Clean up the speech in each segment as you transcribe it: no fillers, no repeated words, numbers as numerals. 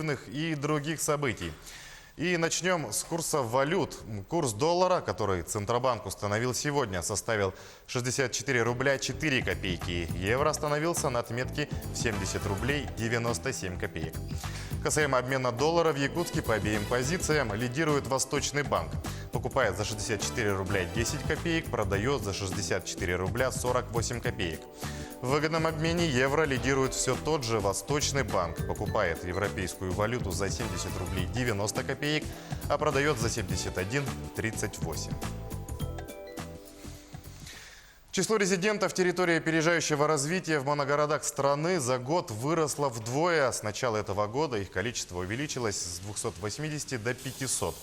спортивных и других событий. И начнем с курса валют. Курс доллара, который Центробанк установил сегодня, составил 64 рубля 4 копейки. Евро остановился на отметке в 70 рублей 97 копеек. Касаемо обмена доллара в Якутске по обеим позициям лидирует Восточный банк. Покупает за 64 рубля 10 копеек, продает за 64 рубля 48 копеек. В выгодном обмене евро лидирует все тот же Восточный банк. Покупает европейскую валюту за 70 рублей 90 копеек, а продает за 71,38. Число резидентов территории опережающего развития в моногородах страны за год выросло вдвое. С начала этого года их количество увеличилось с 280 до 500.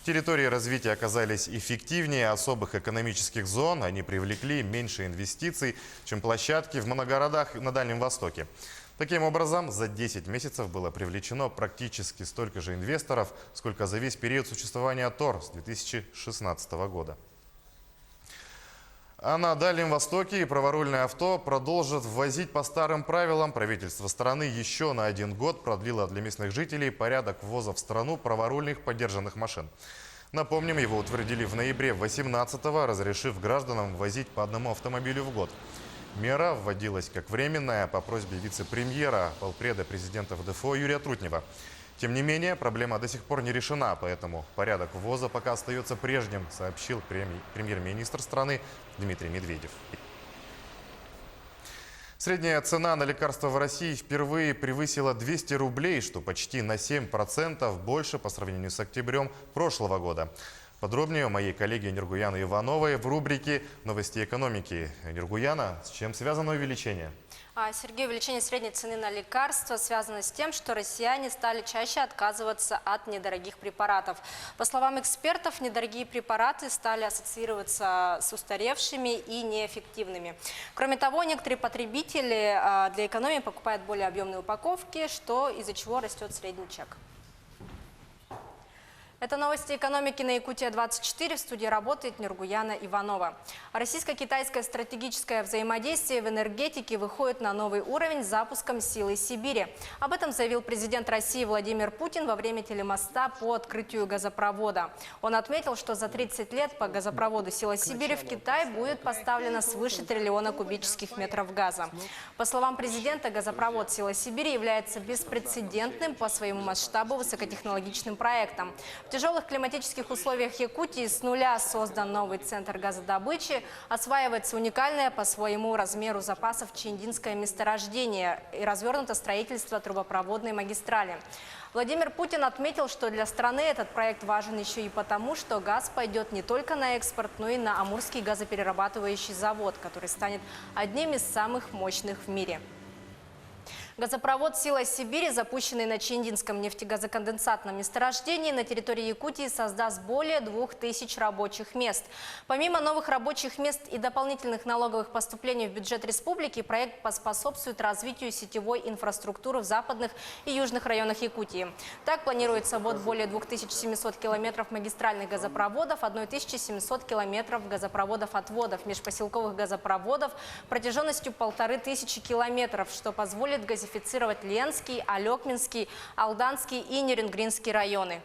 Территории развития оказались эффективнее особых экономических зон. Они привлекли меньше инвестиций, чем площадки в моногородах на Дальнем Востоке. Таким образом, за 10 месяцев было привлечено практически столько же инвесторов, сколько за весь период существования ТОР с 2016 года. А на Дальнем Востоке праворульное авто продолжат ввозить по старым правилам. Правительство страны еще на 1 год продлило для местных жителей порядок ввоза в страну праворульных подержанных машин. Напомним, его утвердили в ноябре 2018-го, разрешив гражданам ввозить по одному автомобилю в год. Мера вводилась как временная по просьбе вице-премьера, полпреда президента ВДФО Юрия Трутнева. Тем не менее, проблема до сих пор не решена, поэтому порядок ввоза пока остается прежним, сообщил премьер-министр страны Дмитрий Медведев. Средняя цена на лекарства в России впервые превысила 200 рублей, что почти на 7% больше по сравнению с октябрем прошлого года. Подробнее у моей коллеги Нургуяны Ивановой в рубрике «Новости экономики». Нургуяна, с чем связано увеличение? Сергей, увеличение средней цены на лекарства связано с тем, что россияне стали чаще отказываться от недорогих препаратов. По словам экспертов, недорогие препараты стали ассоциироваться с устаревшими и неэффективными. Кроме того, некоторые потребители для экономии покупают более объемные упаковки, из-за чего растет средний чек. Это новости экономики на Якутия-24. В студии работает Нургуяна Иванова. Российско-китайское стратегическое взаимодействие в энергетике выходит на новый уровень с запуском «Силы Сибири». Об этом заявил президент России Владимир Путин во время телемоста по открытию газопровода. Он отметил, что за 30 лет по газопроводу «Сила Сибири» в Китай будет поставлено свыше 1 триллиона кубических метров газа. По словам президента, газопровод «Сила Сибири» является беспрецедентным по своему масштабу высокотехнологичным проектом. В тяжелых климатических условиях Якутии с нуля создан новый центр газодобычи, осваивается уникальное по своему размеру запасов Чиндинское месторождение и развернуто строительство трубопроводной магистрали. Владимир Путин отметил, что для страны этот проект важен еще и потому, что газ пойдет не только на экспорт, но и на Амурский газоперерабатывающий завод, который станет одним из самых мощных в мире. Газопровод «Сила Сибири», запущенный на Чиндинском нефтегазоконденсатном месторождении на территории Якутии, создаст более 2000 рабочих мест. Помимо новых рабочих мест и дополнительных налоговых поступлений в бюджет республики, проект поспособствует развитию сетевой инфраструктуры в западных и южных районах Якутии. Так планируется ввод более 2700 километров магистральных газопроводов, 1700 километров газопроводов-отводов, межпоселковых газопроводов протяженностью 1500 километров, что позволит газифицировать Ленский, Алекминский, Алданский и Нерюнгринский районы.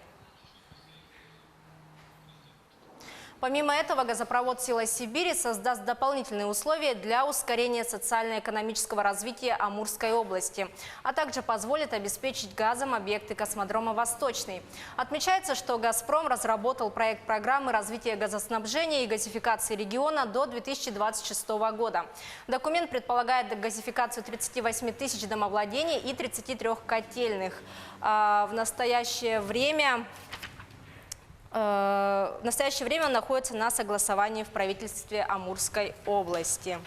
Помимо этого, газопровод «Сила Сибири» создаст дополнительные условия для ускорения социально-экономического развития Амурской области, а также позволит обеспечить газом объекты космодрома «Восточный». Отмечается, что «Газпром» разработал проект программы развития газоснабжения и газификации региона до 2026 года. Документ предполагает газификацию 38 тысяч домовладений и 33 котельных. В настоящее время он находится на согласовании в правительстве Амурской области.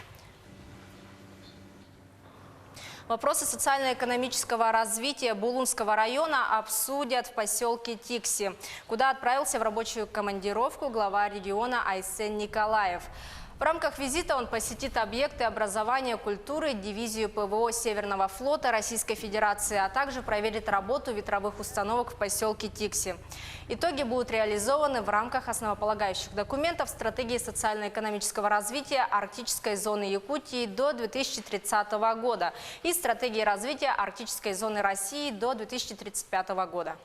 Вопросы социально-экономического развития Булунского района обсудят в поселке Тикси, куда отправился в рабочую командировку глава региона Айсен Николаев. В рамках визита он посетит объекты образования, культуры, дивизию ПВО Северного флота Российской Федерации, а также проверит работу ветровых установок в поселке Тикси. Итоги будут реализованы в рамках основополагающих документов стратегии социально-экономического развития арктической зоны Якутии до 2030 года и стратегии развития арктической зоны России до 2035 года.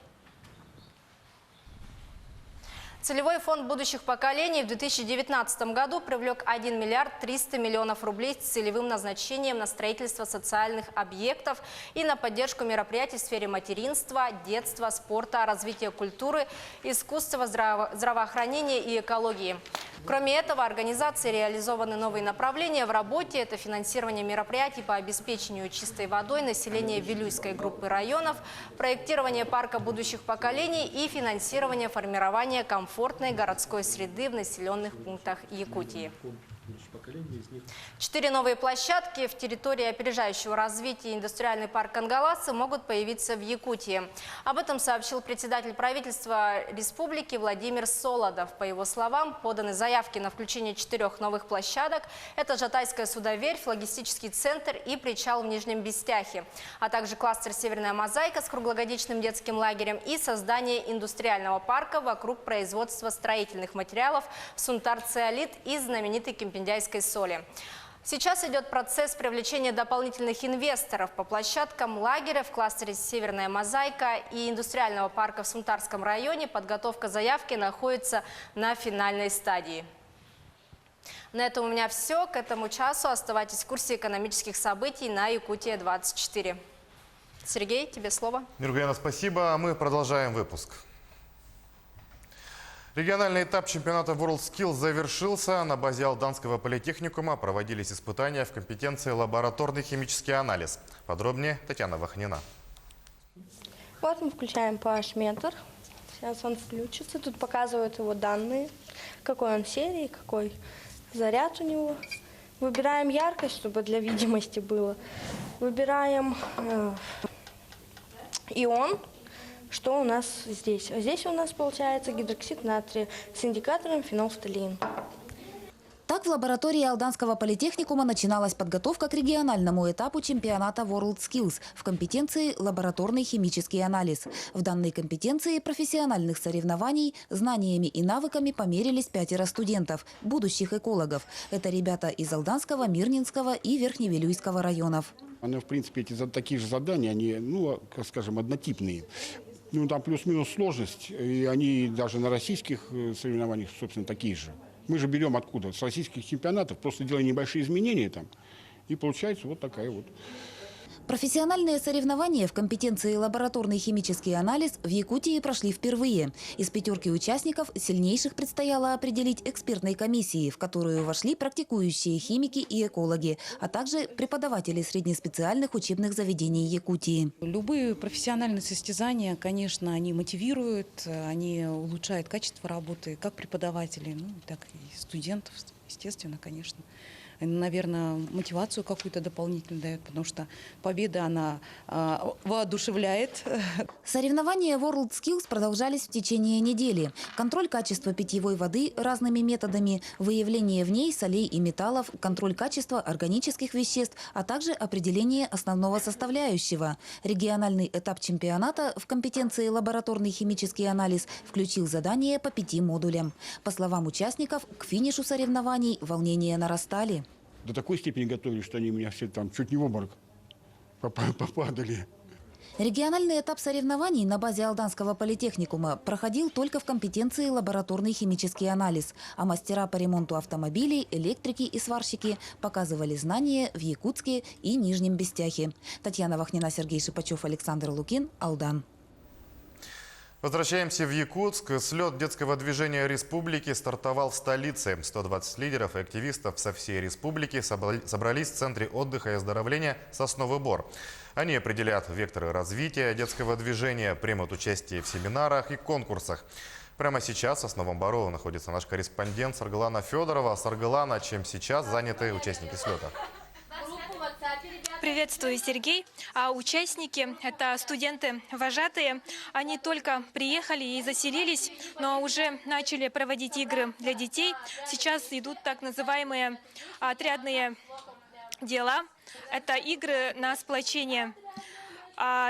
Целевой фонд будущих поколений в 2019 году привлек 1 миллиард 300 миллионов рублей с целевым назначением на строительство социальных объектов и на поддержку мероприятий в сфере материнства, детства, спорта, развития культуры, искусства, здравоохранения и экологии. Кроме этого, организации реализованы новые направления в работе. Это финансирование мероприятий по обеспечению чистой водой населения Вилюйской группы районов, проектирование парка будущих поколений и финансирование формирования комфортной городской среды в населенных пунктах Якутии. 4 новые площадки в территории опережающего развития индустриальный парк Ангаласы могут появиться в Якутии. Об этом сообщил председатель правительства республики Владимир Солодов. По его словам, поданы заявки на включение 4 новых площадок. Это Жатайская судоверфь, логистический центр и причал в Нижнем Бестяхе, а также кластер «Северная мозаика» с круглогодичным детским лагерем и создание индустриального парка вокруг производства строительных материалов Сунтар-Циолит и знаменитой Кемпиндяйской соли. Сейчас идет процесс привлечения дополнительных инвесторов по площадкам лагеря в кластере «Северная мозаика» и индустриального парка в Сунтарском районе. Подготовка заявки находится на финальной стадии. На этом у меня все. К этому часу оставайтесь в курсе экономических событий на Якутия-24. Сергей, тебе слово. Нургуяна, спасибо. А мы продолжаем выпуск. Региональный этап чемпионата WorldSkills завершился. На базе Алданского политехникума проводились испытания в компетенции лабораторный химический анализ. Подробнее Татьяна Вахнина. Вот мы включаем PH-метр. Сейчас он включится. Тут показывают его данные, какой он серии, какой заряд у него. Выбираем яркость, чтобы для видимости было. Выбираем ион. Что у нас здесь? Здесь у нас получается гидроксид натрия с индикатором фенолфталеин. Так в лаборатории Алданского политехникума начиналась подготовка к региональному этапу чемпионата WorldSkills в компетенции лабораторный химический анализ. В данной компетенции профессиональных соревнований знаниями и навыками померились 5 студентов, будущих экологов. Это ребята из Алданского, Мирнинского и Верхневилюйского районов. В принципе, такие же задания, они, как скажем, однотипные. Там плюс-минус сложность, и они даже на российских соревнованиях, собственно, такие же. Мы же берем откуда? С российских чемпионатов, просто делаем небольшие изменения там, и получается вот такая вот. Профессиональные соревнования в компетенции лабораторный химический анализ в Якутии прошли впервые. Из 5 участников сильнейших предстояло определить экспертной комиссии, в которую вошли практикующие химики и экологи, а также преподаватели среднеспециальных учебных заведений Якутии. Любые профессиональные состязания, конечно, они мотивируют, они улучшают качество работы как преподавателей, так и студентов, естественно, конечно. Наверное, мотивацию какую-то дополнительную дает, потому что победа, она воодушевляет. Соревнования WorldSkills продолжались в течение недели. Контроль качества питьевой воды разными методами, выявление в ней солей и металлов, контроль качества органических веществ, а также определение основного составляющего. Региональный этап чемпионата в компетенции лабораторный химический анализ включил задания по 5 модулям. По словам участников, к финишу соревнований волнения нарастали. До такой степени готовились, что они меня все там чуть не в обморок попадали. Региональный этап соревнований на базе Алданского политехникума проходил только в компетенции лабораторный химический анализ, а мастера по ремонту автомобилей, электрики и сварщики показывали знания в Якутске и Нижнем Бестяхе. Татьяна Вахнина, Сергей Шипачев, Александр Лукин, Алдан. Возвращаемся в Якутск. Слет детского движения республики стартовал в столице. 120 лидеров и активистов со всей республики собрались в Центре отдыха и оздоровления «Сосновый Бор». Они определят векторы развития детского движения, примут участие в семинарах и конкурсах. Прямо сейчас в Сосновом Бору находится наш корреспондент Саргалана Федорова. Саргалана, чем сейчас заняты участники слета? Приветствую, Сергей. Участники – это студенты-вожатые. Они только приехали и заселились, но уже начали проводить игры для детей. Сейчас идут так называемые отрядные дела. Это игры на сплочение.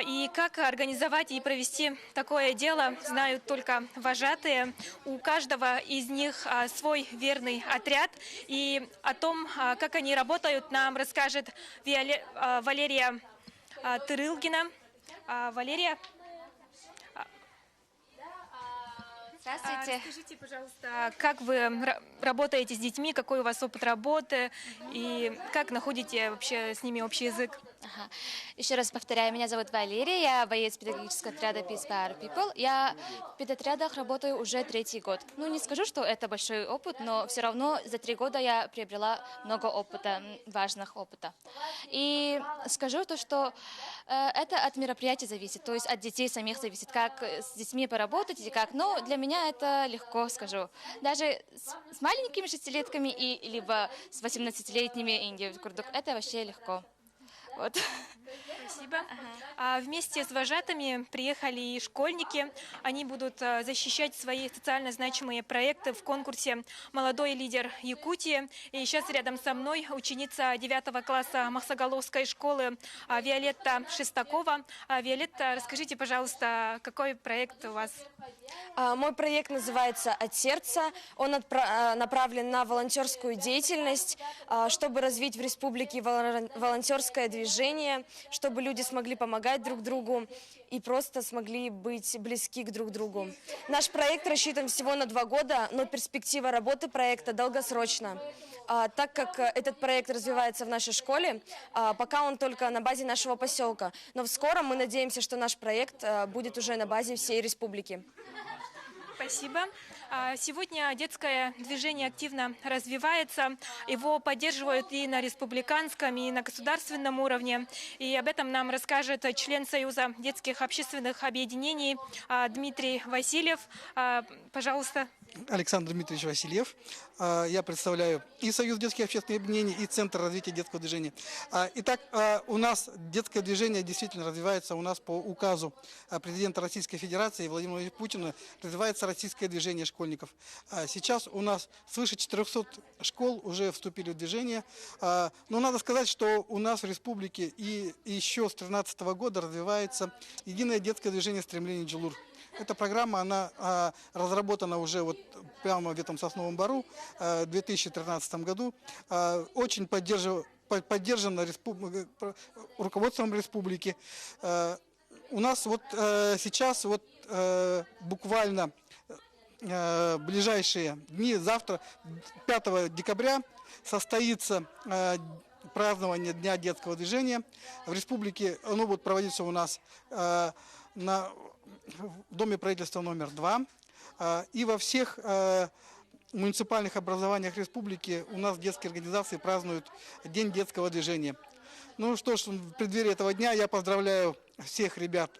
И как организовать и провести такое дело, знают только вожатые. У каждого из них свой верный отряд. И о том, как они работают, нам расскажет Валерия Тырылгина. Валерия. Здравствуйте. Расскажите, пожалуйста, как вы работаете с детьми, какой у вас опыт работы и как находите вообще с ними общий язык? Ага. Еще раз повторяю, меня зовут Валерия, я боец педагогического отряда Peace Power People. Я в педотрядах работаю уже 3-й год. Ну, не скажу, что это большой опыт, но все равно за 3 года я приобрела много опыта, важных опыта. И скажу то, что это от мероприятий зависит, то есть от детей самих зависит, как с детьми поработать и как. Но для меня это легко, скажу. Даже с маленькими 6-летками и либо с 18-летними инди курдук, это вообще легко. Вот. Спасибо. Вместе с вожатыми приехали и школьники. Они будут защищать свои социально значимые проекты в конкурсе «Молодой лидер Якутии». И сейчас рядом со мной ученица 9 класса Махсагаловской школы Виолетта Шестакова. Виолетта, расскажите, пожалуйста, какой проект у вас? Мой проект называется «От сердца». Он направлен на волонтерскую деятельность, чтобы развить в республике волонтерское движение, чтобы люди смогли помогать друг другу и просто смогли быть близки к друг другу. Наш проект рассчитан всего на 2 года, но перспектива работы проекта долгосрочна. Так как этот проект развивается в нашей школе, пока он только на базе нашего поселка. Но в скором мы надеемся, что наш проект будет уже на базе всей республики. Спасибо. Сегодня детское движение активно развивается. Его поддерживают и на республиканском, и на государственном уровне. И об этом нам расскажет член Союза детских общественных объединений Дмитрий Васильев. Пожалуйста. Александр Дмитриевич Васильев. Я представляю и Союз детских общественных объединений, и Центр развития детского движения. Итак, у нас детское движение действительно развивается. У нас по указу президента Российской Федерации Владимира Путина развивается российское движение школьников. Сейчас у нас свыше 400 школ уже вступили в движение. Но надо сказать, что у нас в республике и еще с 2013 года развивается единое детское движение «Стремление Джилур». Эта программа, она разработана уже вот прямо в этом Сосновом Бору в 2013 году. Очень поддержана руководством республики. У нас вот сейчас вот буквально в ближайшие дни, завтра, 5 декабря, состоится празднование Дня детского движения. В республике оно будет проводиться у нас в Доме правительства номер 2. И во всех муниципальных образованиях республики у нас детские организации празднуют День детского движения. Ну что ж, в преддверии этого дня я поздравляю всех ребят,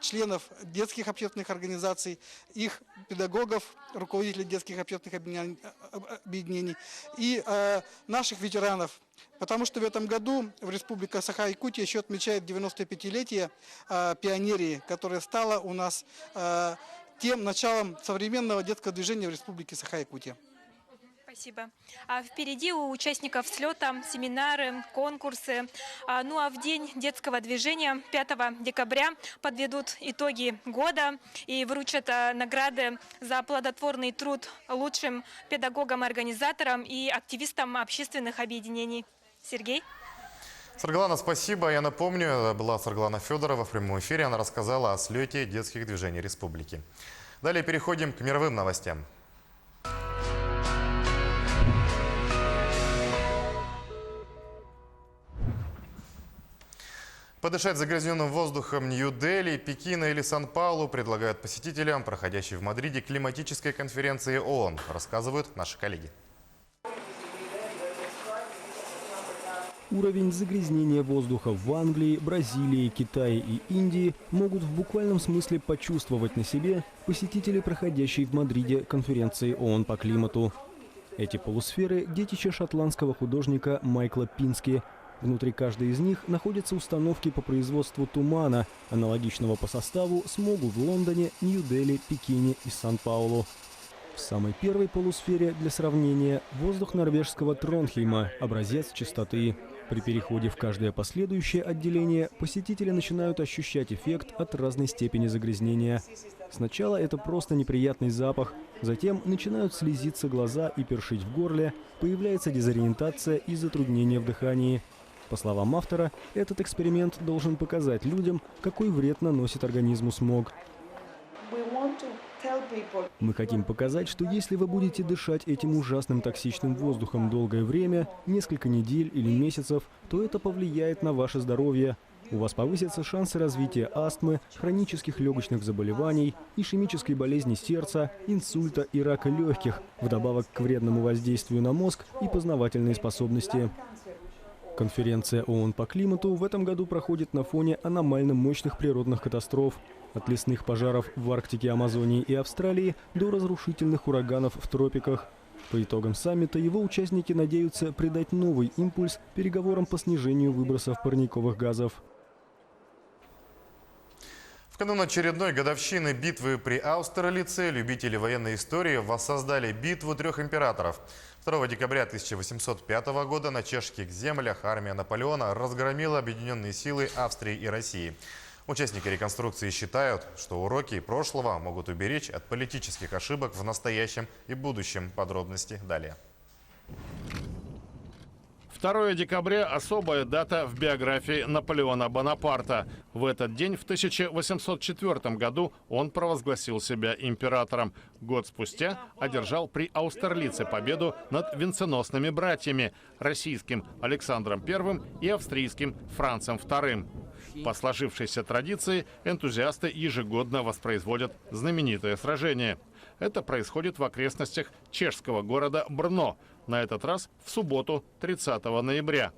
членов детских общественных организаций, их педагогов, руководителей детских общественных объединений и наших ветеранов. Потому что в этом году в Республике Саха-Якутия еще отмечает 95-летие пионерии, которая стала у нас тем началом современного детского движения в Республике Саха-Якутия. Спасибо. Впереди у участников слета семинары, конкурсы. Ну а в день детского движения 5 декабря подведут итоги года и вручат награды за плодотворный труд лучшим педагогам-организаторам и активистам общественных объединений. Сергей? Сарглана, спасибо. Я напомню, это была Сарглана Федорова в прямом эфире. Она рассказала о слете детских движений республики. Далее переходим к мировым новостям. Подышать загрязненным воздухом Нью-Дели, Пекина или Сан-Паулу предлагают посетителям, проходящей в Мадриде климатической конференции ООН, рассказывают наши коллеги. Уровень загрязнения воздуха в Англии, Бразилии, Китае и Индии могут в буквальном смысле почувствовать на себе посетители, проходящей в Мадриде конференции ООН по климату. Эти полусферы – детище шотландского художника Майкла Пински. Внутри каждой из них находятся установки по производству тумана, аналогичного по составу смогу в Лондоне, Нью-Дели, Пекине и Сан-Паулу. В самой первой полусфере для сравнения воздух норвежского Тронхейма – образец чистоты. При переходе в каждое последующее отделение посетители начинают ощущать эффект от разной степени загрязнения. Сначала это просто неприятный запах, затем начинают слезиться глаза и першить в горле, появляется дезориентация и затруднение в дыхании. По словам автора, этот эксперимент должен показать людям, какой вред наносит организму смог. Мы хотим показать, что если вы будете дышать этим ужасным токсичным воздухом долгое время, несколько недель или месяцев, то это повлияет на ваше здоровье. У вас повысятся шансы развития астмы, хронических легочных заболеваний, ишемической болезни сердца, инсульта и рака легких, вдобавок к вредному воздействию на мозг и познавательные способности. Конференция ООН по климату в этом году проходит на фоне аномально мощных природных катастроф. От лесных пожаров в Арктике, Амазонии и Австралии до разрушительных ураганов в тропиках. По итогам саммита его участники надеются придать новый импульс переговорам по снижению выбросов парниковых газов. В канун очередной годовщины битвы при Аустерлице любители военной истории воссоздали битву трех императоров. 2 декабря 1805 года на чешских землях армия Наполеона разгромила объединенные силы Австрии и России. Участники реконструкции считают, что уроки прошлого могут уберечь от политических ошибок в настоящем и будущем. Подробности далее. 2 декабря – особая дата в биографии Наполеона Бонапарта. В этот день, в 1804 году, он провозгласил себя императором. Год спустя одержал при Аустерлице победу над венценосными братьями – российским Александром I и австрийским Францем II. По сложившейся традиции энтузиасты ежегодно воспроизводят знаменитое сражение. Это происходит в окрестностях чешского города Брно, на этот раз в субботу 30 ноября.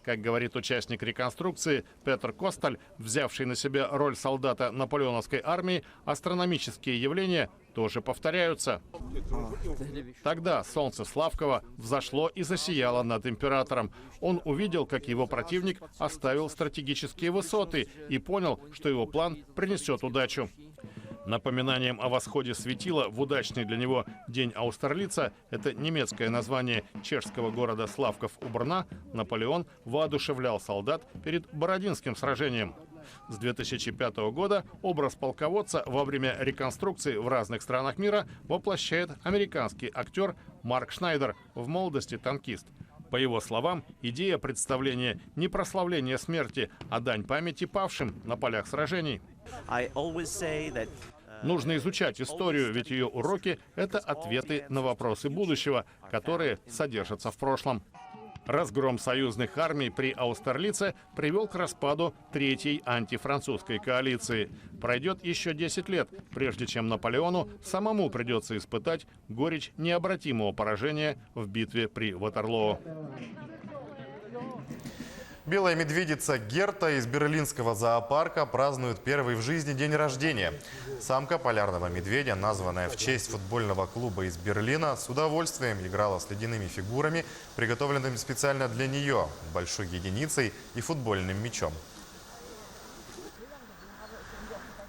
Как говорит участник реконструкции Петр Косталь, взявший на себя роль солдата наполеоновской армии, астрономические явления тоже повторяются. Тогда солнце Славкова взошло и засияло над императором. Он увидел, как его противник оставил стратегические высоты и понял, что его план принесет удачу. Напоминанием о восходе светила в удачный для него день Аустерлица, это немецкое название чешского города Славков у Брна, Наполеон воодушевлял солдат перед Бородинским сражением. С 2005 года образ полководца во время реконструкции в разных странах мира воплощает американский актер Марк Шнайдер, в молодости танкист. По его словам, идея представления не прославления смерти, а дань памяти павшим на полях сражений. Нужно изучать историю, ведь ее уроки – это ответы на вопросы будущего, которые содержатся в прошлом. Разгром союзных армий при Аустерлице привел к распаду Третьей антифранцузской коалиции. Пройдет еще 10 лет, прежде чем Наполеону самому придется испытать горечь необратимого поражения в битве при Ватерлоо. Белая медведица Герта из берлинского зоопарка празднует первый в жизни день рождения. Самка полярного медведя, названная в честь футбольного клуба из Берлина, с удовольствием играла с ледяными фигурами, приготовленными специально для нее, большой единицей и футбольным мячом.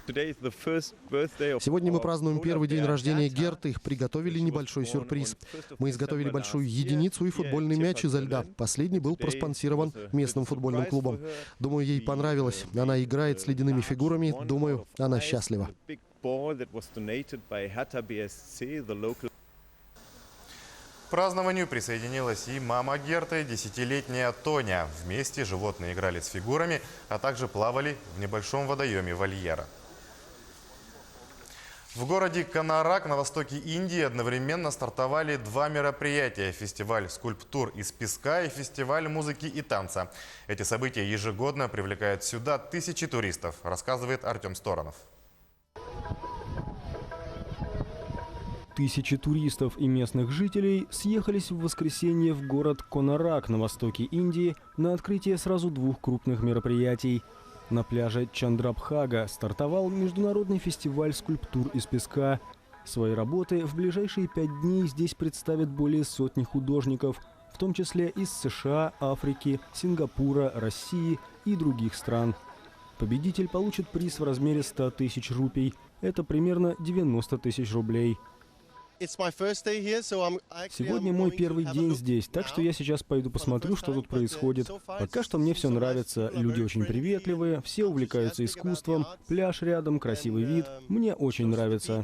Сегодня мы празднуем первый день рождения Герты. Приготовили небольшой сюрприз. Мы изготовили большую единицу и футбольный мяч изо льда. Последний был проспонсирован местным футбольным клубом. Думаю, ей понравилось. Она играет с ледяными фигурами. Думаю, она счастлива. К празднованию присоединилась и мама Герты, 10-летняя Тоня. Вместе животные играли с фигурами, а также плавали в небольшом водоеме вольера. В городе Канарак на востоке Индии одновременно стартовали два мероприятия – фестиваль скульптур из песка и фестиваль музыки и танца. Эти события ежегодно привлекают сюда тысячи туристов, рассказывает Артем Сторонов. Тысячи туристов и местных жителей съехались в воскресенье в город Канарак на востоке Индии на открытие сразу двух крупных мероприятий. На пляже Чандрабхага стартовал международный фестиваль скульптур из песка. Свои работы в ближайшие 5 дней здесь представят более сотни художников. в том числе из США, Африки, Сингапура, России и других стран. Победитель получит приз в размере 100 тысяч рупий. Это примерно 90 тысяч рублей. Сегодня мой первый день здесь, так что я сейчас пойду посмотрю, что тут происходит. Пока что мне все нравится. Люди очень приветливые, все увлекаются искусством, пляж рядом, красивый вид. Мне очень нравится.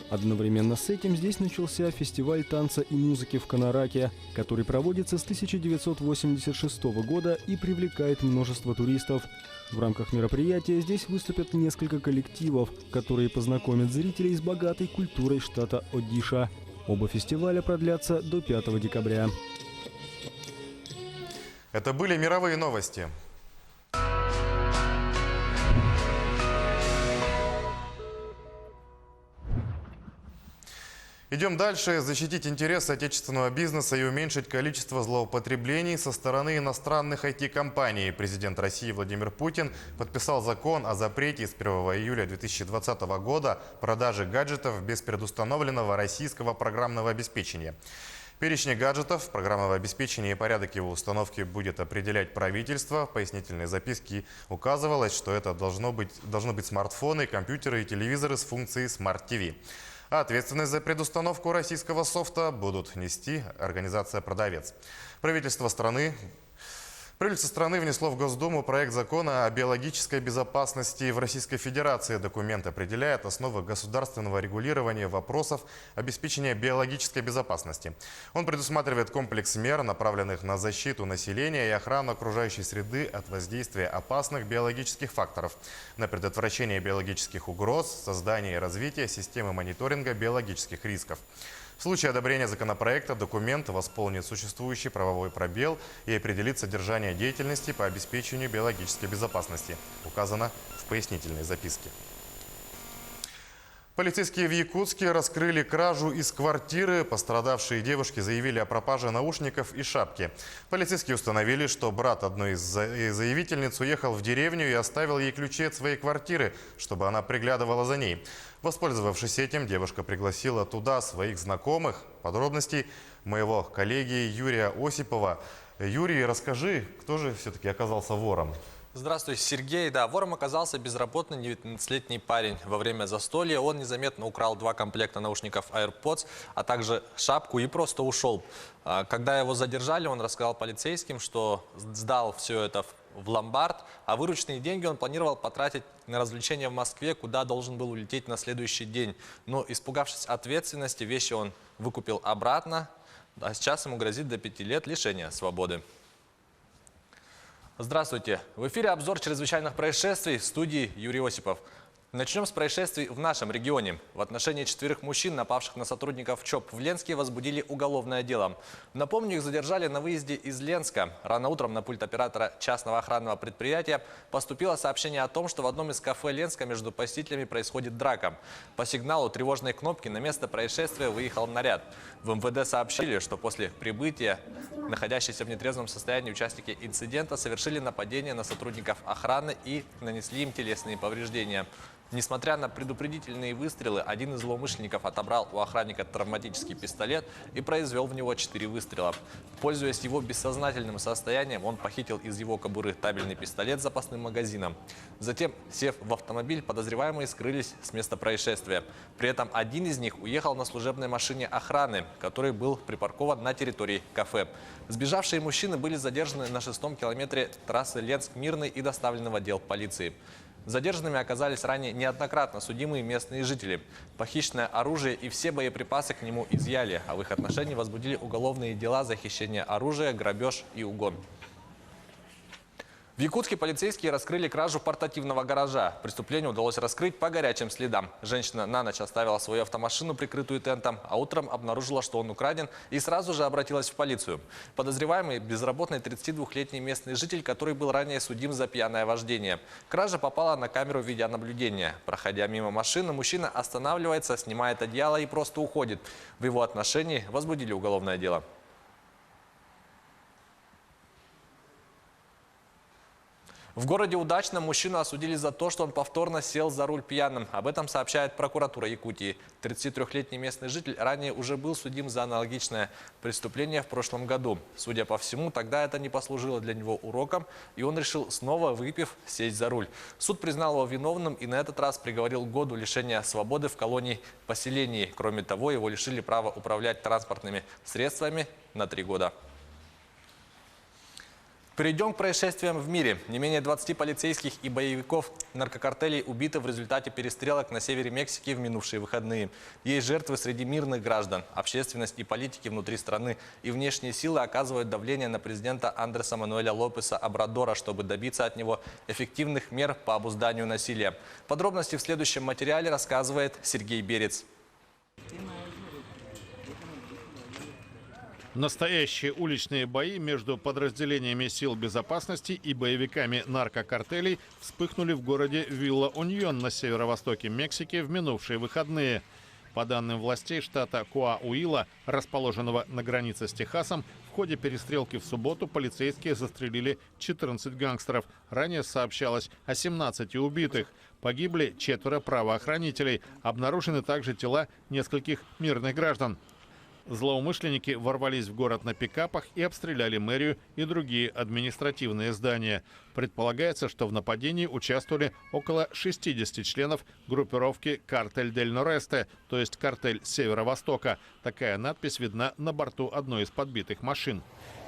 Одновременно с этим здесь начался фестиваль танца и музыки в Канараке, который проводится с 1986 года и привлекает множество туристов. В рамках мероприятия здесь выступят несколько коллективов, которые познакомят зрителей с богатой культурой штата Одиша. Оба фестиваля продлятся до 5 декабря. Это были мировые новости. Идем дальше. Защитить интересы отечественного бизнеса и уменьшить количество злоупотреблений со стороны иностранных IT-компаний. Президент России Владимир Путин подписал закон о запрете с 1 июля 2020 года продажи гаджетов без предустановленного российского программного обеспечения. Перечень гаджетов, программного обеспечения и порядок его установки будет определять правительство. В пояснительной записке указывалось, что это должны быть смартфоны, компьютеры и телевизоры с функцией Smart TV. А ответственность за предустановку российского софта будут нести организация-продавец. Правительство страны внесло в Госдуму проект закона о биологической безопасности в Российской Федерации. Документ определяет основы государственного регулирования вопросов обеспечения биологической безопасности. Он предусматривает комплекс мер, направленных на защиту населения и охрану окружающей среды от воздействия опасных биологических факторов, на предотвращение биологических угроз, создание и развитие системы мониторинга биологических рисков. В случае одобрения законопроекта документ восполнит существующий правовой пробел и определит содержание деятельности по обеспечению биологической безопасности, указано в пояснительной записке. Полицейские в Якутске раскрыли кражу из квартиры. Пострадавшие девушки заявили о пропаже наушников и шапки. Полицейские установили, что брат одной из заявительниц уехал в деревню и оставил ей ключи от своей квартиры, чтобы она приглядывала за ней. Воспользовавшись этим, девушка пригласила туда своих знакомых. Подробностей моего коллеги Юрия Осипова. Юрий, расскажи, кто же все-таки оказался вором? Здравствуйте, Сергей. Да, вором оказался безработный 19-летний парень. Во время застолья он незаметно украл 2 комплекта наушников AirPods, а также шапку и просто ушел. Когда его задержали, он рассказал полицейским, что сдал все это в ломбард, а вырученные деньги он планировал потратить на развлечения в Москве, куда должен был улететь на следующий день. Но, испугавшись ответственности, вещи он выкупил обратно, а сейчас ему грозит до 5 лет лишения свободы. Здравствуйте. В эфире обзор чрезвычайных происшествий, в студии Юрий Осипов. Начнем с происшествий в нашем регионе. В отношении 4 мужчин, напавших на сотрудников ЧОП в Ленске, возбудили уголовное дело. Напомню, их задержали на выезде из Ленска. Рано утром на пульт оператора частного охранного предприятия поступило сообщение о том, что в одном из кафе Ленска между посетителями происходит драка. По сигналу тревожной кнопки на место происшествия выехал наряд. В МВД сообщили, что после прибытия находящиеся в нетрезвом состоянии участники инцидента совершили нападение на сотрудников охраны и нанесли им телесные повреждения. Несмотря на предупредительные выстрелы, один из злоумышленников отобрал у охранника травматический пистолет и произвел в него 4 выстрела. Пользуясь его бессознательным состоянием, он похитил из его кобуры табельный пистолет с запасным магазином. Затем, сев в автомобиль, подозреваемые скрылись с места происшествия. При этом один из них уехал на служебной машине охраны, который был припаркован на территории кафе. Сбежавшие мужчины были задержаны на 6-м километре трассы Ленск-Мирный и доставлены в отдел полиции. Задержанными оказались ранее неоднократно судимые местные жители. Похищенное оружие и все боеприпасы к нему изъяли, а в их отношении возбудили уголовные дела за хищение оружия, грабеж и угон. В Якутске полицейские раскрыли кражу портативного гаража. Преступление удалось раскрыть по горячим следам. Женщина на ночь оставила свою автомашину, прикрытую тентом, а утром обнаружила, что он украден, и сразу же обратилась в полицию. Подозреваемый – безработный 32-летний местный житель, который был ранее судим за пьяное вождение. Кража попала на камеру видеонаблюдения. Проходя мимо машины, мужчина останавливается, снимает одеяло и просто уходит. В его отношении возбудили уголовное дело. В городе Удачном мужчину осудили за то, что он повторно сел за руль пьяным. Об этом сообщает прокуратура Якутии. 33-летний местный житель ранее уже был судим за аналогичное преступление в прошлом году. Судя по всему, тогда это не послужило для него уроком, и он решил снова, выпив, сесть за руль. Суд признал его виновным и на этот раз приговорил к году лишения свободы в колонии-поселении. Кроме того, его лишили права управлять транспортными средствами на 3 года. Перейдем к происшествиям в мире. Не менее 20 полицейских и боевиков наркокартелей убиты в результате перестрелок на севере Мексики в минувшие выходные. Есть жертвы среди мирных граждан. Общественность и политики внутри страны и внешние силы оказывают давление на президента Андреса Мануэля Лопеса Обрадора, чтобы добиться от него эффективных мер по обузданию насилия. Подробности в следующем материале рассказывает Сергей Берец. Настоящие уличные бои между подразделениями сил безопасности и боевиками наркокартелей вспыхнули в городе Вилла-Уньон на северо-востоке Мексики в минувшие выходные. По данным властей штата Коауила, расположенного на границе с Техасом, в ходе перестрелки в субботу полицейские застрелили 14 гангстеров. Ранее сообщалось о 17 убитых. Погибли 4 правоохранителей. Обнаружены также тела нескольких мирных граждан. Злоумышленники ворвались в город на пикапах и обстреляли мэрию и другие административные здания. Предполагается, что в нападении участвовали около 60 членов группировки «Картель дель Норесте», то есть «Картель Северо-Востока». Такая надпись видна на борту одной из подбитых машин.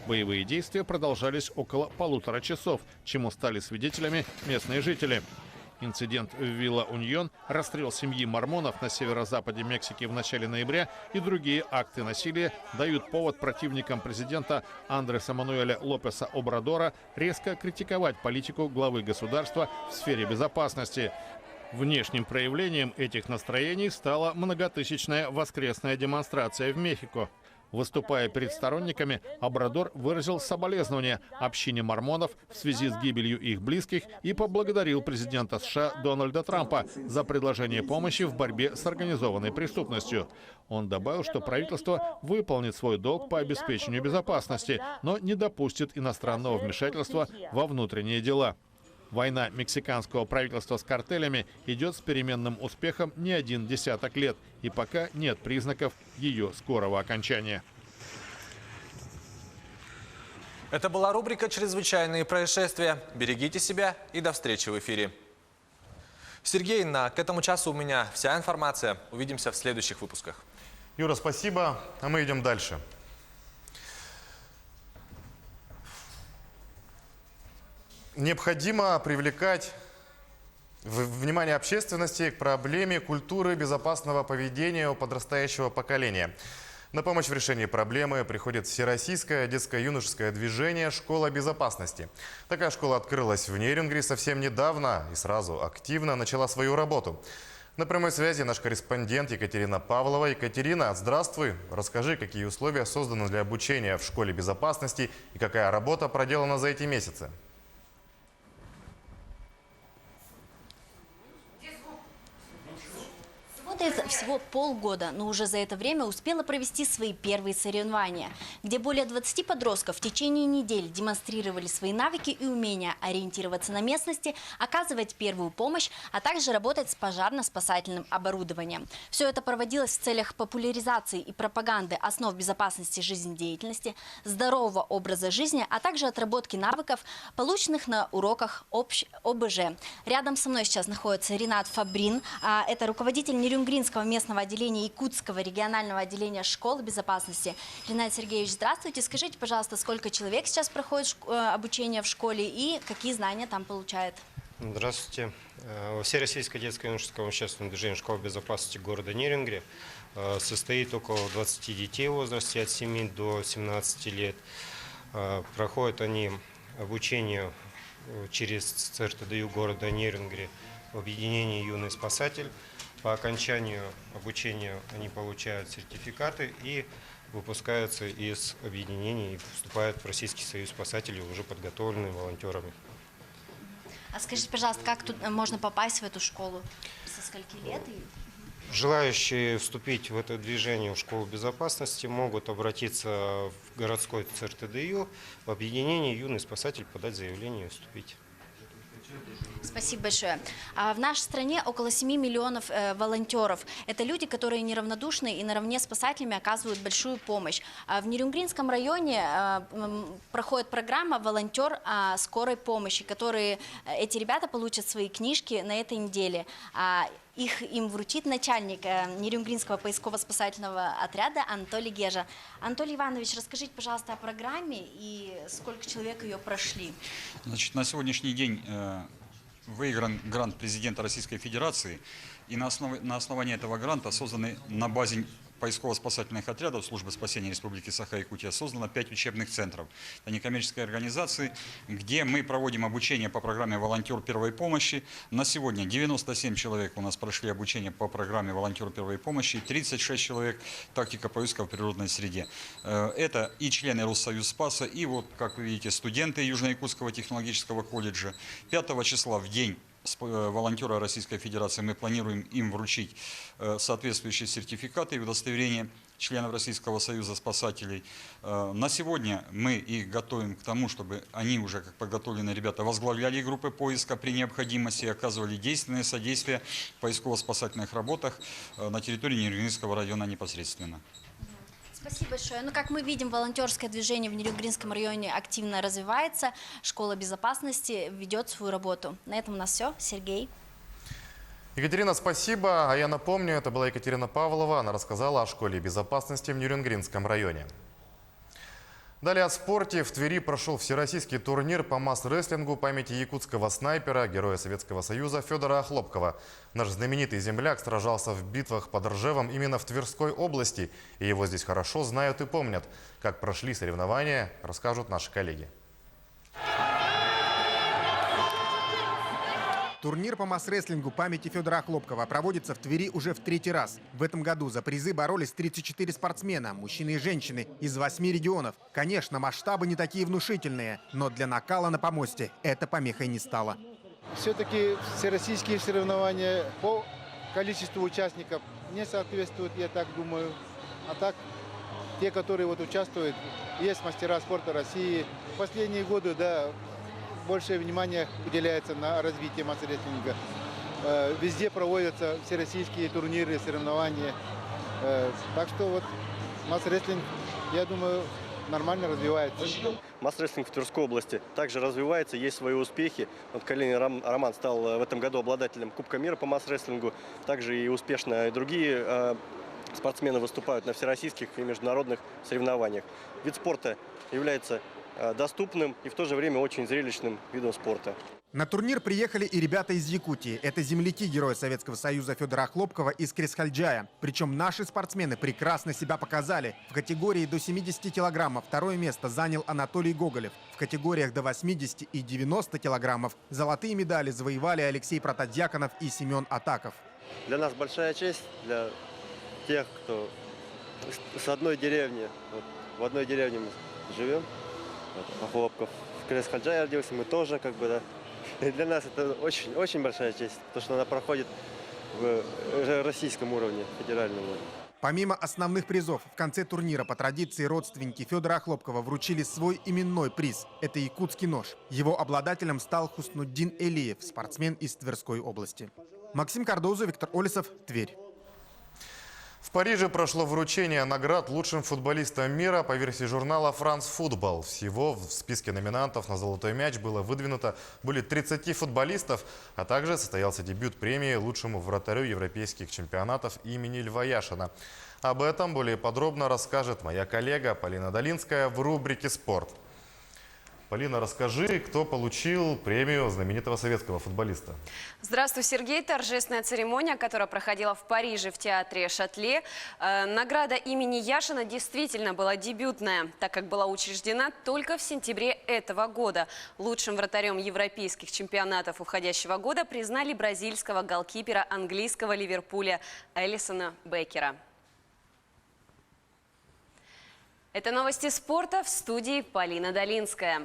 Боевые действия продолжались около 1,5 часов, чему стали свидетелями местные жители. Инцидент в Вилла-Уньон, расстрел семьи мормонов на северо-западе Мексики в начале ноября и другие акты насилия дают повод противникам президента Андреса Мануэля Лопеса Обрадора резко критиковать политику главы государства в сфере безопасности. Внешним проявлением этих настроений стала многотысячная воскресная демонстрация в Мехико. Выступая перед сторонниками, Обрадор выразил соболезнования общине мормонов в связи с гибелью их близких и поблагодарил президента США Дональда Трампа за предложение помощи в борьбе с организованной преступностью. Он добавил, что правительство выполнит свой долг по обеспечению безопасности, но не допустит иностранного вмешательства во внутренние дела. Война мексиканского правительства с картелями идет с переменным успехом не 10 лет, и пока нет признаков ее скорого окончания. Это была рубрика «Чрезвычайные происшествия». Берегите себя и до встречи в эфире. Сергей, к этому часу у меня вся информация. Увидимся в следующих выпусках. Юра, спасибо, а мы идем дальше. Необходимо привлекать внимание общественности к проблеме культуры безопасного поведения у подрастающего поколения. На помощь в решении проблемы приходит Всероссийское детско-юношеское движение «Школа безопасности». Такая школа открылась в Нерюнгри совсем недавно и сразу активно начала свою работу. На прямой связи наш корреспондент Екатерина Павлова. Екатерина, здравствуй. Расскажи, какие условия созданы для обучения в школе безопасности и какая работа проделана за эти месяцы. Всего полгода, но уже за это время успела провести свои первые соревнования, где более 20 подростков в течение недели демонстрировали свои навыки и умения ориентироваться на местности, оказывать первую помощь, а также работать с пожарно-спасательным оборудованием. Все это проводилось в целях популяризации и пропаганды основ безопасности жизнедеятельности, здорового образа жизни, а также отработки навыков, полученных на уроках ОБЖ. Рядом со мной сейчас находится Ринат Фабрин, это руководитель Нерюнгринского местного отделения Якутского регионального отделения школы безопасности. Ринат Сергеевич, здравствуйте. Скажите, пожалуйста, сколько человек сейчас проходит обучение в школе и какие знания там получают? Здравствуйте. Всероссийское детско-юношеское общественное движение «Школа безопасности» города Нерюнгри состоит около 20 детей в возрасте от 7 до 17 лет. Проходят они обучение через ЦРТДЮ города Нерюнгри в объединении «Юный спасатель». По окончанию обучения они получают сертификаты и выпускаются из объединений и вступают в Российский союз спасателей, уже подготовленные волонтерами. А скажите, пожалуйста, как тут можно попасть в эту школу? Со скольки лет? Желающие вступить в это движение, в школу безопасности, могут обратиться в городской ЦРТДЮ, в объединение «Юный спасатель», подать заявление и вступить. Спасибо большое. В нашей стране около 7 миллионов волонтеров. Это люди, которые неравнодушны и наравне с спасателями оказывают большую помощь. В Нерюнгринском районе проходит программа «Волонтер скорой помощи», эти ребята получат свои книжки на этой неделе. Им вручит начальник Нерюнгринского поисково-спасательного отряда Анатолий Гежа. Анатолий Иванович, расскажите, пожалуйста, о программе и сколько человек ее прошли. Значит, на сегодняшний день выигран грант президента Российской Федерации, и на основании этого гранта созданы на базе поисково-спасательных отрядов Службы спасения Республики Саха-Якутия создано 5 учебных центров. Это некоммерческие организации, где мы проводим обучение по программе «Волонтер первой помощи». На сегодня 97 человек у нас прошли обучение по программе «Волонтер первой помощи», 36 человек «Тактика поиска в природной среде». Это и члены Россоюзспаса, и вот, как вы видите, студенты Южно-Якутского технологического колледжа. 5 числа в день волонтера Российской Федерации мы планируем им вручить соответствующие сертификаты и удостоверения членов Российского союза спасателей. На сегодня мы их готовим к тому, чтобы они уже, как подготовленные ребята, возглавляли группы поиска при необходимости и оказывали действенное содействие в поисково-спасательных работах на территории Нерюнгринского района непосредственно. Спасибо большое. Ну, как мы видим, волонтерское движение в Нерюнгринском районе активно развивается. Школа безопасности ведет свою работу. На этом у нас все. Сергей. Екатерина, спасибо. А я напомню, это была Екатерина Павлова. Она рассказала о школе безопасности в Нерюнгринском районе. Далее о спорте. В Твери прошел всероссийский турнир по масс-рестлингу памяти якутского снайпера, героя Советского Союза Федора Хлопкова. Наш знаменитый земляк сражался в битвах под Ржевом именно в Тверской области. И его здесь хорошо знают и помнят. Как прошли соревнования, расскажут наши коллеги. Турнир по масс-рестлингу памяти Федора Хлопкова проводится в Твери уже в 3-й раз. В этом году за призы боролись 34 спортсмена, мужчины и женщины, из 8 регионов. Конечно, масштабы не такие внушительные, но для накала на помосте это помехой не стало. Все-таки всероссийские соревнования по количеству участников не соответствуют, я так думаю. А так, те, которые вот участвуют, есть мастера спорта России. В последние годы, да, большее внимание уделяется на развитие масс-рестлинга. Везде проводятся всероссийские турниры, соревнования. Так что вот масс-рестлинг, я думаю, нормально развивается. Масс-рестлинг в Тверской области также развивается, есть свои успехи. Вот Калинин Роман стал в этом году обладателем Кубка мира по масс-рестлингу. Также и успешно и другие спортсмены выступают на всероссийских и международных соревнованиях. Вид спорта является доступным и в то же время очень зрелищным видом спорта. На турнир приехали и ребята из Якутии. Это земляки героя Советского Союза Федора Хлопкова из Кресхальджая. Причем наши спортсмены прекрасно себя показали. В категории до 70 килограммов второе место занял Анатолий Гоголев. В категориях до 80 и 90 килограммов золотые медали завоевали Алексей Протодьяконов и Семен Атаков. Для нас большая честь, для тех, кто с одной деревни, вот, в одной деревне мы живем. Хлопков в Кресхальджае родился, мы тоже, как бы, да. И для нас это очень большая честь, потому что она проходит в российском уровне, федеральном уровне. Помимо основных призов, в конце турнира по традиции родственники Федора Хлопкова вручили свой именной приз. Это якутский нож. Его обладателем стал Хуснуддин Элиев, спортсмен из Тверской области. Максим Кардозов, Виктор Олесов, Тверь. В Париже прошло вручение наград лучшим футболистам мира по версии журнала «France Football». Всего в списке номинантов на «Золотой мяч» было выдвинуто более 30 футболистов, а также состоялся дебют премии лучшему вратарю европейских чемпионатов имени Льва Яшина. Об этом более подробно расскажет моя коллега Полина Долинская в рубрике «Спорт». Полина, расскажи, кто получил премию знаменитого советского футболиста. Здравствуй, Сергей. Торжественная церемония, которая проходила в Париже в театре Шатле. Награда имени Яшина действительно была дебютная, так как была учреждена только в сентябре этого года. Лучшим вратарем европейских чемпионатов уходящего года признали бразильского голкипера английского Ливерпуля Элисона Беккера. Это новости спорта, в студии Полина Долинская.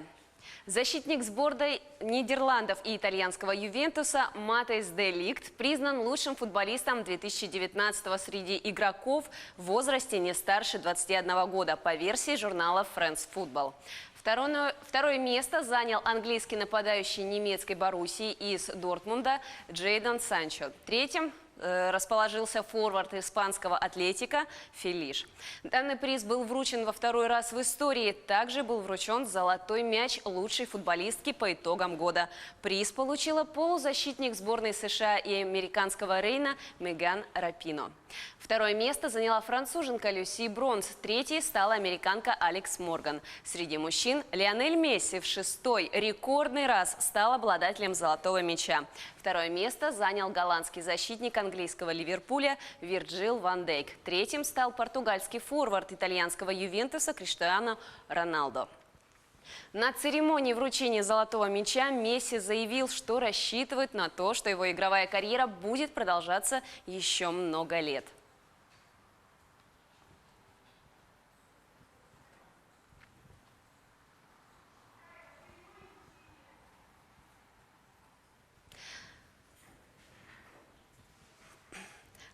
Защитник сборной Нидерландов и итальянского Ювентуса Матейс де Лигт признан лучшим футболистом 2019-го среди игроков в возрасте не старше 21 года по версии журнала France Football. Второе место занял английский нападающий немецкой Боруссии из Дортмунда Джейдон Санчо. Третьим расположился форвард испанского Атлетика Фелиш. Данный приз был вручен во второй раз в истории. Также был вручен золотой мяч лучшей футболистки по итогам года. Приз получила полузащитник сборной США и американского Рейна Меган Рапино. Второе место заняла француженка Люси Бронс. Третьей стала американка Алекс Морган. Среди мужчин Лионель Месси в шестой рекордный раз стал обладателем золотого мяча. Второе место занял голландский защитник английского Ливерпуля Вирджил ван Дейк. Третьим стал португальский форвард итальянского Ювентуса Криштиану Роналдо. На церемонии вручения золотого мяча Месси заявил, что рассчитывает на то, что его игровая карьера будет продолжаться еще много лет.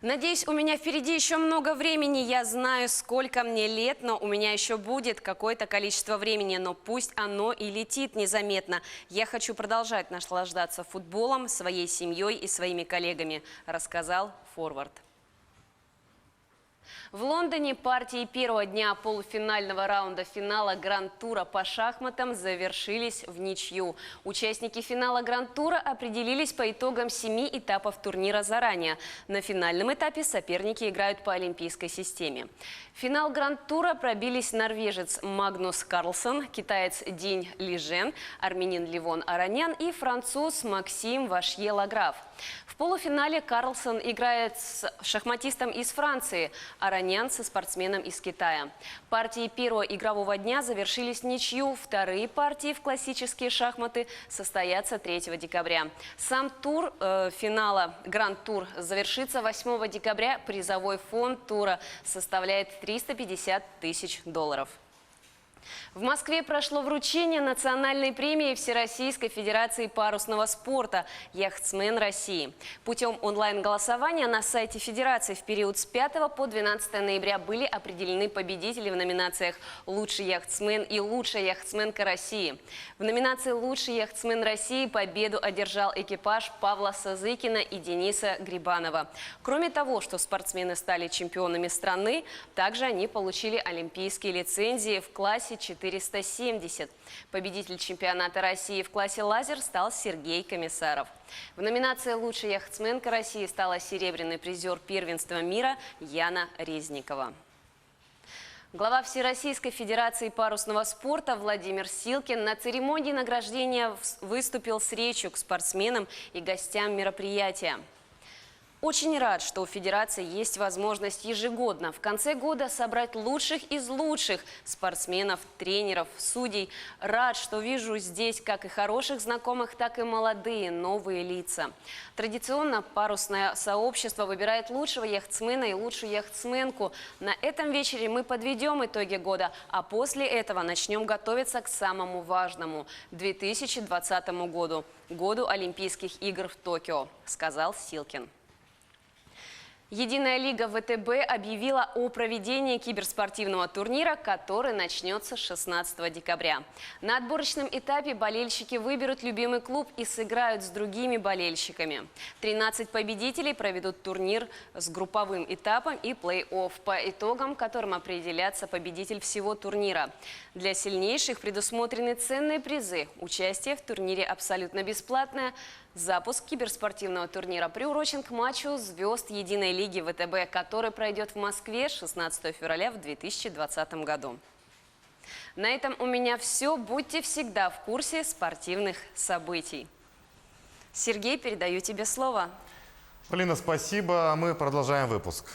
Надеюсь, у меня впереди еще много времени. Я знаю, сколько мне лет, но у меня еще будет какое-то количество времени. Но пусть оно и летит незаметно. Я хочу продолжать наслаждаться футболом, своей семьей и своими коллегами, рассказал форвард. В Лондоне партии первого дня полуфинального раунда финала Гранд-тура по шахматам завершились в ничью. Участники финала Гранд-тура определились по итогам 7 этапов турнира заранее. На финальном этапе соперники играют по олимпийской системе. В финал Гранд-тура пробились норвежец Магнус Карлсон, китаец Динь Лижен, армянин Левон Аранян и француз Максим Вашье-Лаграф. В полуфинале Карлсон играет с шахматистом из Франции, Аранян со спортсменом из Китая. Партии первого игрового дня завершились в ничью. Вторые партии в классические шахматы состоятся 3 декабря. Сам тур финала Гранд-тур завершится 8 декабря. Призовой фонд тура составляет $350 тысяч. В Москве прошло вручение национальной премии Всероссийской Федерации парусного спорта «Яхтсмен России». Путем онлайн-голосования на сайте Федерации в период с 5 по 12 ноября были определены победители в номинациях «Лучший яхтсмен» и «Лучшая яхтсменка России». В номинации «Лучший яхтсмен России» победу одержал экипаж Павла Сазыкина и Дениса Грибанова. Кроме того, что спортсмены стали чемпионами страны, также они получили олимпийские лицензии в классе 470. Победитель чемпионата России в классе лазер стал Сергей Комиссаров. В номинации «Лучшая яхтсменка России» стала серебряный призер первенства мира Яна Резникова. Глава Всероссийской Федерации парусного спорта Владимир Силкин на церемонии награждения выступил с речью к спортсменам и гостям мероприятия. Очень рад, что у Федерации есть возможность ежегодно в конце года собрать лучших из лучших спортсменов, тренеров, судей. Рад, что вижу здесь как и хороших знакомых, так и молодые, новые лица. Традиционно парусное сообщество выбирает лучшего яхтсмена и лучшую яхтсменку. На этом вечере мы подведем итоги года, а после этого начнем готовиться к самому важному – 2020 году, году Олимпийских игр в Токио, сказал Силкин. Единая лига ВТБ объявила о проведении киберспортивного турнира, который начнется 16 декабря. На отборочном этапе болельщики выберут любимый клуб и сыграют с другими болельщиками. 13 победителей проведут турнир с групповым этапом и плей-офф, по итогам которым определятся победитель всего турнира. Для сильнейших предусмотрены ценные призы. Участие в турнире абсолютно бесплатное. Запуск киберспортивного турнира приурочен к матчу звезд Единой лиги ВТБ, который пройдет в Москве 16 февраля в 2020 году. На этом у меня все. Будьте всегда в курсе спортивных событий. Сергей, передаю тебе слово. Полина, спасибо. Мы продолжаем выпуск.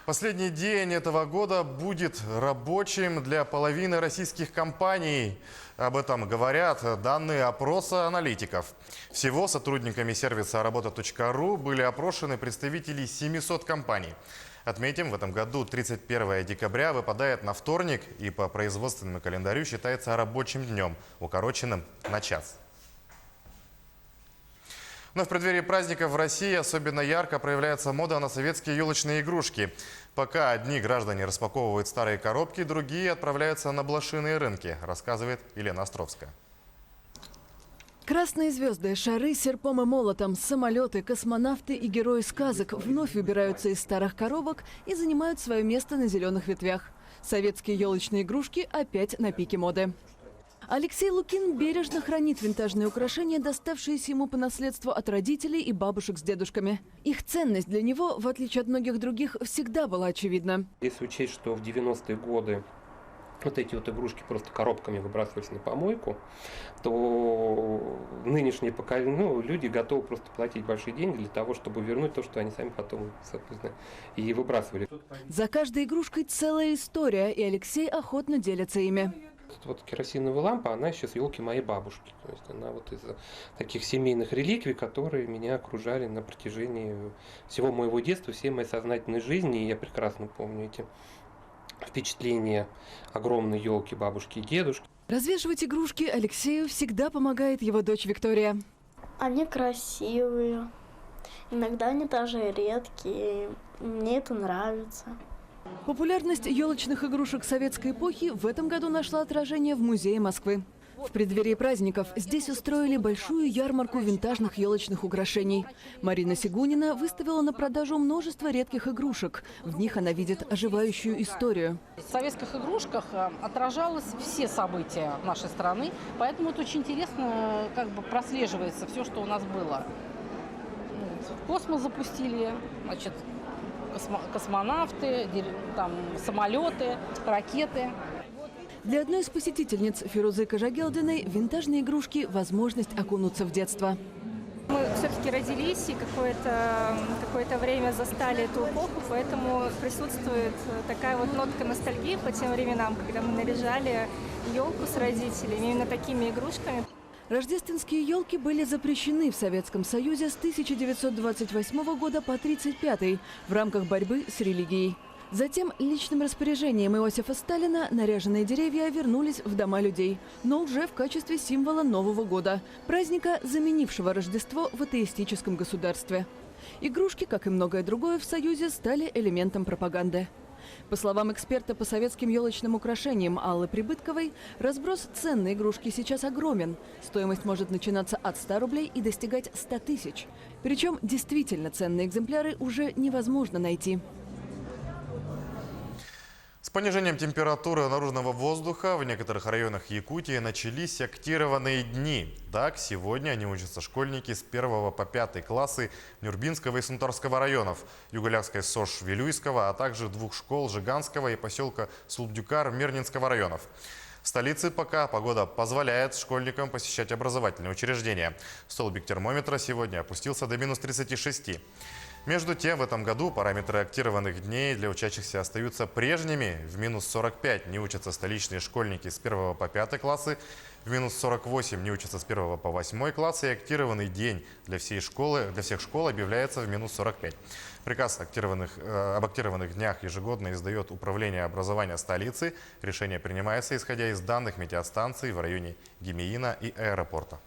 Последний день этого года будет рабочим для половины российских компаний. Об этом говорят данные опроса аналитиков. Всего сотрудниками сервиса работа.ру были опрошены представители 700 компаний. Отметим, в этом году 31 декабря выпадает на вторник и по производственному календарю считается рабочим днем, укороченным на час. Но в преддверии праздников в России особенно ярко проявляется мода на советские елочные игрушки. Пока одни граждане распаковывают старые коробки, другие отправляются на блошиные рынки, рассказывает Елена Островская. Красные звезды, шары с серпом и молотом, самолеты, космонавты и герои сказок вновь выбираются из старых коробок и занимают свое место на зеленых ветвях. Советские елочные игрушки опять на пике моды. Алексей Лукин бережно хранит винтажные украшения, доставшиеся ему по наследству от родителей и бабушек с дедушками. Их ценность для него, в отличие от многих других, всегда была очевидна. Если учесть, что в 90-е годы вот эти вот игрушки просто коробками выбрасывались на помойку, то нынешние поколения, люди готовы просто платить большие деньги для того, чтобы вернуть то, что они сами потом, соответственно, и выбрасывали. За каждой игрушкой целая история, и Алексей охотно делится ими. Вот керосиновая лампа, она еще с елки моей бабушки. То есть она вот из таких семейных реликвий, которые меня окружали на протяжении всего моего детства, всей моей сознательной жизни. И я прекрасно помню эти впечатления огромной елки бабушки и дедушки. Развешивать игрушки Алексею всегда помогает его дочь Виктория. Они красивые, иногда они даже редкие, мне это нравится. Популярность елочных игрушек советской эпохи в этом году нашла отражение в Музее Москвы. В преддверии праздников здесь устроили большую ярмарку винтажных елочных украшений. Марина Сигунина выставила на продажу множество редких игрушек. В них она видит оживающую историю. В советских игрушках отражалось все события нашей страны, поэтому это очень интересно, как бы прослеживается все, что у нас было. Космос запустили, значит, космонавты, там, самолеты, ракеты. Для одной из посетительниц Фирузы Кажагелдиной винтажные игрушки – возможность окунуться в детство. Мы все-таки родились и какое-то время застали эту эпоху, поэтому присутствует такая вот нотка ностальгии по тем временам, когда мы наряжали елку с родителями именно такими игрушками. Рождественские елки были запрещены в Советском Союзе с 1928 года по 1935 в рамках борьбы с религией. Затем личным распоряжением Иосифа Сталина наряженные деревья вернулись в дома людей, но уже в качестве символа Нового года, праздника, заменившего Рождество в атеистическом государстве. Игрушки, как и многое другое в Союзе, стали элементом пропаганды. По словам эксперта по советским елочным украшениям Аллы Прибытковой, разброс цен на игрушки сейчас огромен. Стоимость может начинаться от 100 рублей и достигать 100 тысяч. Причем действительно ценные экземпляры уже невозможно найти. С понижением температуры наружного воздуха в некоторых районах Якутии начались актированные дни. Так, сегодня они учатся школьники с 1 по 5 классы Нюрбинского и Сунтарского районов, Юголякской СОЖ-Вилюйского, а также двух школ Жиганского и поселка Сулбдюкар Мирнинского районов. В столице пока погода позволяет школьникам посещать образовательные учреждения. Столбик термометра сегодня опустился до минус 36. Между тем, в этом году параметры актированных дней для учащихся остаются прежними. В минус 45 не учатся столичные школьники с 1 по 5 классы, в минус 48 не учатся с 1 по 8 классы, и актированный день для всех школ объявляется в минус 45. Приказ об актированных днях ежегодно издает Управление образования столицы. Решение принимается, исходя из данных метеостанций в районе Гемеина и аэропорта.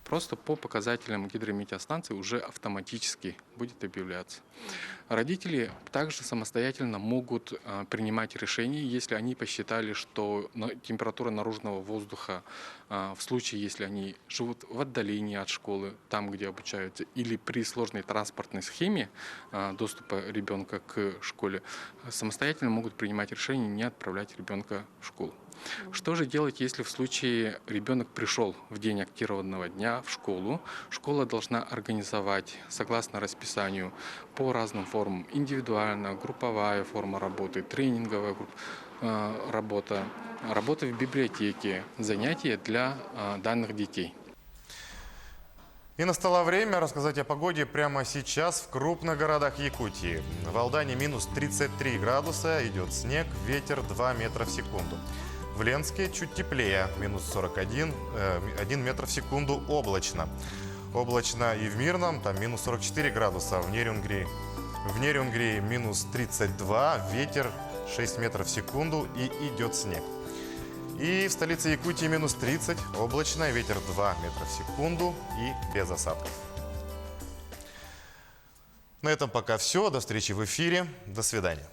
Просто по показателям гидрометеостанции уже автоматически будет объявляться. Родители также самостоятельно могут принимать решения, если они посчитали, что температура наружного воздуха в случае, если они живут в отдалении от школы, там, где обучаются, или при сложной транспортной схеме доступа ребенка к школе, самостоятельно могут принимать решение не отправлять ребенка в школу. Что же делать, если в случае ребенок пришел в день актированного дня в школу? Школа должна организовать, согласно расписанию, по разным формам: индивидуальная, групповая форма работы, тренинговая работа, работа в библиотеке, занятия для данных детей. И настало время рассказать о погоде прямо сейчас в крупных городах Якутии. В Алдане минус 33 градуса, идет снег, ветер 2 метра в секунду. В Ленске чуть теплее, минус 41, 1 метр в секунду, облачно. Облачно и в Мирном, там минус 44 градуса, в Нерюнгри В Нерюнгри минус 32, ветер 6 метров в секунду и идет снег. И в столице Якутии минус 30, облачно, ветер 2 метра в секунду и без осадков. На этом пока все. До встречи в эфире. До свидания.